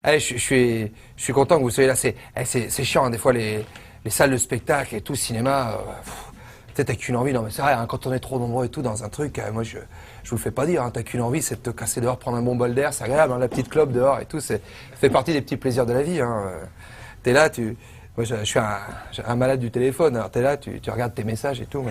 Allez, je suis content que vous soyez là. C'est chiant, hein, des fois, les salles de spectacle et tout, cinéma. T'as qu'une envie, non mais c'est vrai, hein, quand on est trop nombreux et tout dans un truc, moi je vous le fais pas dire, hein, t'as qu'une envie, c'est de te casser dehors, prendre un bon bol d'air, c'est agréable, hein, la petite clope dehors et tout, ça fait partie des petits plaisirs de la vie. Hein. T'es là, moi je suis un malade du téléphone, alors t'es là, tu regardes tes messages et tout.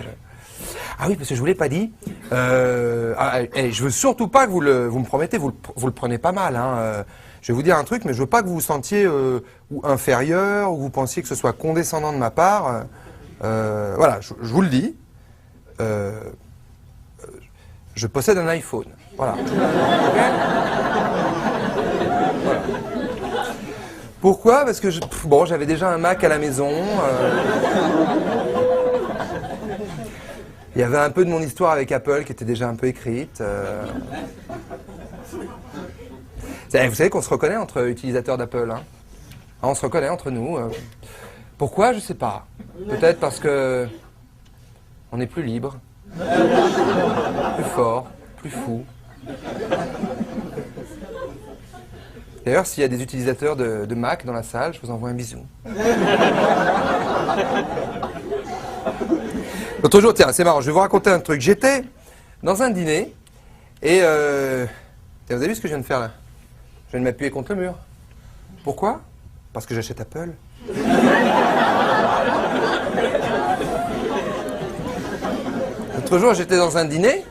Ah oui, parce que je vous l'ai pas dit, je veux surtout pas que vous me promettez, vous le prenez pas mal, hein, je vais vous dire un truc, mais je veux pas que vous vous sentiez ou inférieur, ou vous pensiez que ce soit condescendant de ma part. Voilà, je vous le dis, je possède un iPhone. Voilà. Okay. Voilà. Pourquoi? Parce que j'avais déjà un Mac à la maison. Il y avait un peu de mon histoire avec Apple qui était déjà un peu écrite. Vous savez qu'on se reconnaît entre utilisateurs d'Apple. Hein. On se reconnaît entre nous. Pourquoi? Je sais pas. Peut-être parce que on est plus libre, plus fort, plus fou. D'ailleurs, s'il y a des utilisateurs de Mac dans la salle, je vous envoie un bisou. L'autre jour, tiens, c'est marrant, je vais vous raconter un truc. J'étais dans un dîner et vous avez vu ce que je viens de faire là? Je viens de m'appuyer contre le mur. Pourquoi? Parce que j'achète Apple. L'autre jour, j'étais dans un dîner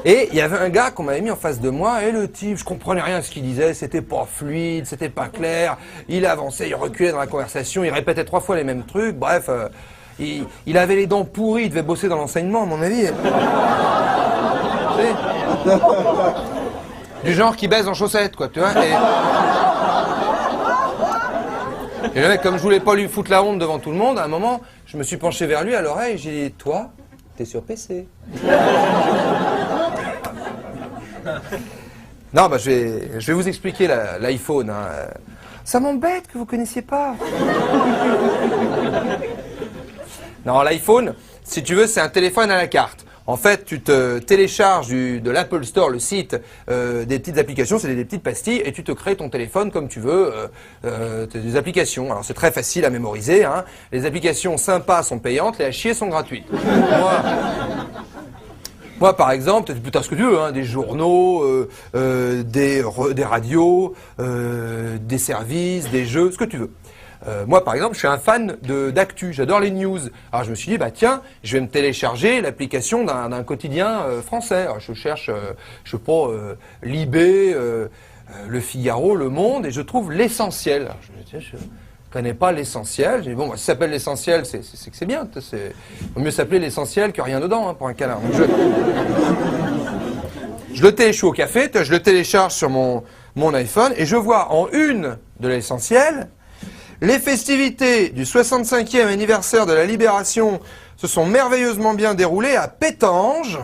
et il y avait un gars qu'on m'avait mis en face de moi et le type, je comprenais rien à ce qu'il disait, c'était pas fluide, c'était pas clair, il avançait, il reculait dans la conversation, il répétait 3 fois les mêmes trucs, bref, il avait les dents pourries, il devait bosser dans l'enseignement à mon avis. Du genre qui baise en chaussettes, quoi, tu vois. Et le mec, comme je voulais pas lui foutre la honte devant tout le monde, à un moment, je me suis penché vers lui à l'oreille et j'ai dit, toi, t'es sur PC. Non, je vais vous expliquer l'iPhone. Hein. Ça m'embête que vous connaissiez pas. Non, l'iPhone, si tu veux, c'est un téléphone à la carte. En fait, tu te télécharges de l'Apple Store, le site, des petites applications, c'est des petites pastilles, et tu te crées ton téléphone comme tu veux, des applications. Alors c'est très facile à mémoriser, hein. Les applications sympas sont payantes, les à chier sont gratuites. Moi, par exemple, t'as ce que tu veux, hein, des journaux, des radios, des services, des jeux, ce que tu veux. Moi, par exemple, je suis un fan d'actu, j'adore les news. Alors, je me suis dit, bah tiens, je vais me télécharger l'application d'un quotidien français. Alors, je cherche, je sais pas, Libé, Le Figaro, Le Monde, et je trouve l'essentiel. Alors, je me dis, tiens, je connais pas l'essentiel. J'ai dit, bon, bah, si ça s'appelle l'essentiel, c'est que c'est bien. Il vaut mieux s'appeler l'essentiel que rien dedans, hein, pour un câlin. Donc, je suis au café, je le télécharge sur mon iPhone, et je vois en une de l'essentiel, les festivités du 65e anniversaire de la Libération se sont merveilleusement bien déroulées à Pétange.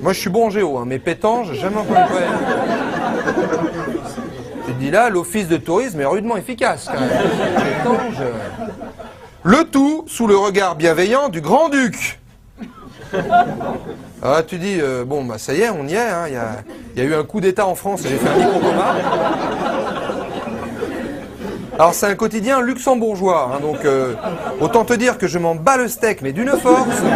Moi, je suis bon en géo, hein, mais Pétange, jamais entendu parler. Je dis là, l'office de tourisme est rudement efficace, quand même. Pétange. Le tout sous le regard bienveillant du Grand-Duc. Ah, tu dis, bon, bah ça y est, on y est. Hein, y a eu un coup d'État en France et j'ai fait un micro-coma. Alors c'est un quotidien luxembourgeois, hein, donc autant te dire que je m'en bats le steak, mais d'une force. Non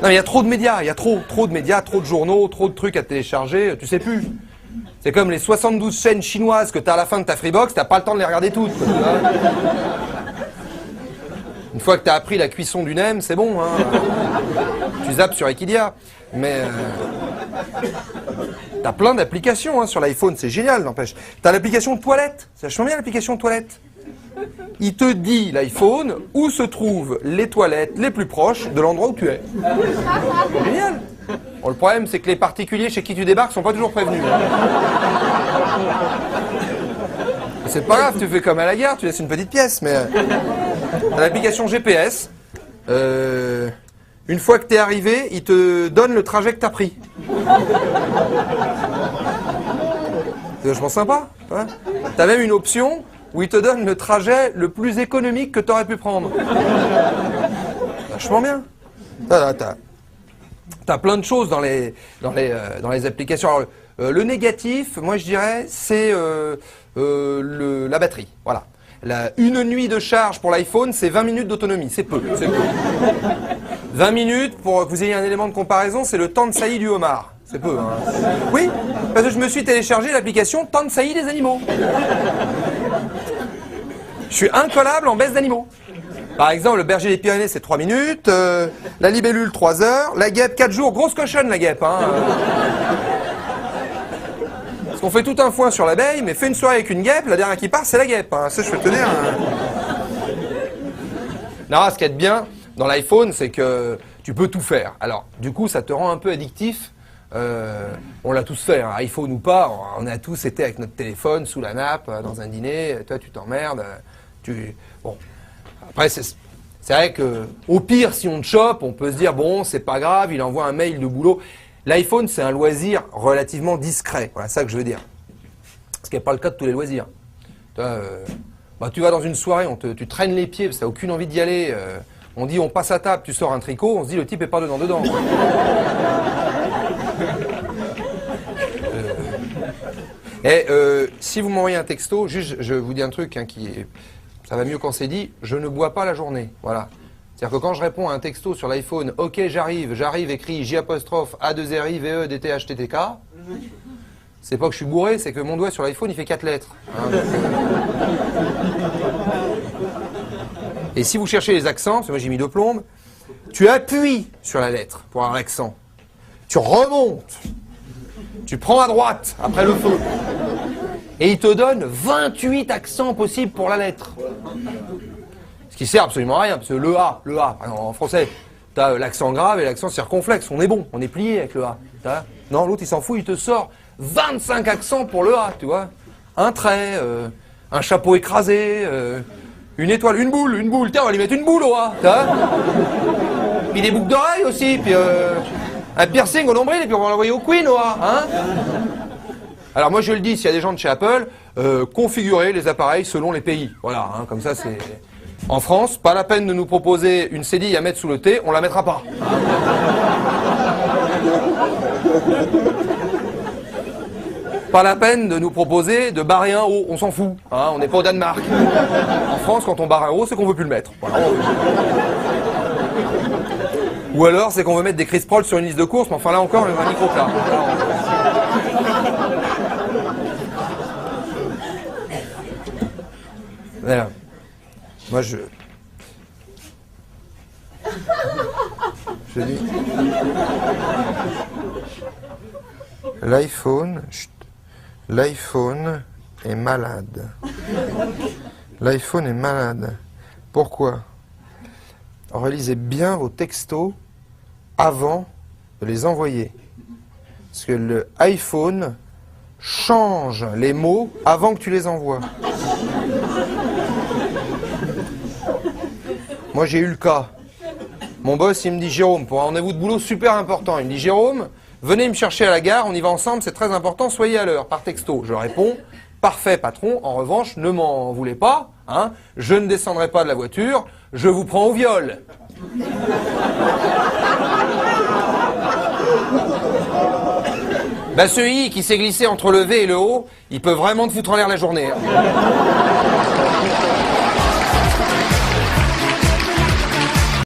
mais il y a trop de médias, il y a trop de médias, trop de journaux, trop de trucs à télécharger, tu sais plus. C'est comme les 72 chaînes chinoises que tu as à la fin de ta Freebox, t'as pas le temps de les regarder toutes. Quoi, une fois que tu as appris la cuisson du nem, c'est bon, hein. Tu zappes sur Equidia. Mais t'as plein d'applications hein, sur l'iPhone, c'est génial, n'empêche. T'as l'application de toilette, c'est vachement bien l'application de toilette. Il te dit, l'iPhone, où se trouvent les toilettes les plus proches de l'endroit où tu es. C'est génial. Bon, le problème, c'est que les particuliers chez qui tu débarques sont pas toujours prévenus. C'est pas grave, tu fais comme à la gare, tu laisses une petite pièce, mais... T'as l'application GPS. Une fois que t'es arrivé, il te donne le trajet que t'as pris. C'est vachement sympa. Hein. T'as même une option où il te donne le trajet le plus économique que t'aurais pu prendre. Vachement bien. tu as plein de choses dans les applications. Alors, le négatif, moi je dirais, c'est la batterie. Voilà. Une nuit de charge pour l'iPhone, c'est 20 minutes d'autonomie. C'est peu. 20 minutes, pour que vous ayez un élément de comparaison, c'est le temps de saillie du homard. C'est peu. Hein. Oui, parce que je me suis téléchargé l'application temps de saillie des animaux. Je suis incollable en baisse d'animaux. Par exemple, le berger des Pyrénées, c'est 3 minutes. La libellule, 3 heures. La guêpe, 4 jours. Grosse cochonne, la guêpe. Hein. Parce qu'on fait tout un foin sur l'abeille, mais fait une soirée avec une guêpe, la dernière qui part, c'est la guêpe. Hein. Ça, je peux te dire. Hein. Non, ce qui est bien dans l'iPhone, c'est que tu peux tout faire. Alors, du coup, ça te rend un peu addictif. On l'a tous fait, hein. iPhone ou pas, on a tous été avec notre téléphone sous la nappe, dans un dîner. Toi, tu t'emmerdes. Bon. Après, c'est vrai que, au pire, si on te chope, on peut se dire, bon, c'est pas grave, il envoie un mail de boulot. L'iPhone, c'est un loisir relativement discret. Voilà, c'est ça que je veux dire. Ce qui n'est pas le cas de tous les loisirs. Tu vas dans une soirée, tu traînes les pieds parce que tu n'as aucune envie d'y aller. On dit, on passe à table, tu sors un tricot, on se dit, le type est pas dedans. Si vous m'envoyez un texto, juste, je vous dis un truc hein, ça va mieux quand c'est dit, je ne bois pas la journée. Voilà. C'est-à-dire que quand je réponds à un texto sur l'iPhone, ok, j'arrive écrit J apostrophe A2RI VE DT HTTK, c'est pas que je suis bourré, c'est que mon doigt sur l'iPhone il fait 4 lettres. Hein, Et si vous cherchez les accents, parce que moi j'ai mis 2 plombes, tu appuies sur la lettre pour avoir l'accent. Tu remontes. Tu prends à droite après le feu. Et il te donne 28 accents possibles pour la lettre. Ce qui sert absolument à rien, parce que le A, en français, tu as l'accent grave et l'accent circonflexe. On est bon, on est plié avec le A. Non, l'autre il s'en fout, il te sort 25 accents pour le A, tu vois. Un trait, un chapeau écrasé, une étoile, une boule. Tiens, on va lui mettre une boule au A. Puis des boucles d'oreilles aussi, puis un piercing au nombril, et puis on va l'envoyer au Queen au A. Hein. Alors moi je le dis, s'il y a des gens de chez Apple, configurez les appareils selon les pays. Voilà, hein, comme ça c'est... En France, pas la peine de nous proposer une cédille à mettre sous le thé, on la mettra pas. Pas la peine de nous proposer de barrer un haut, on s'en fout, hein, on n'est pas au Danemark. En France, quand on barre un haut, c'est qu'on veut plus le mettre. Voilà, Ou alors, c'est qu'on veut mettre des Chris Paul sur une liste de courses, mais enfin là encore, on a un micro-plat. Voilà. Moi, je dis... L'iPhone est malade. L'iPhone est malade. Pourquoi? Relisez bien vos textos avant de les envoyer. Parce que le iPhone change les mots avant que tu les envoies. Moi, j'ai eu le cas. Mon boss, il me dit, Jérôme, pour un rendez-vous de boulot super important, il me dit, Jérôme, venez me chercher à la gare, on y va ensemble, c'est très important, soyez à l'heure, par texto. Je réponds, parfait patron, en revanche, ne m'en voulez pas, hein, je ne descendrai pas de la voiture, je vous prends au viol. Ce I qui s'est glissé entre le V et le O, il peut vraiment te foutre en l'air la journée. Hein.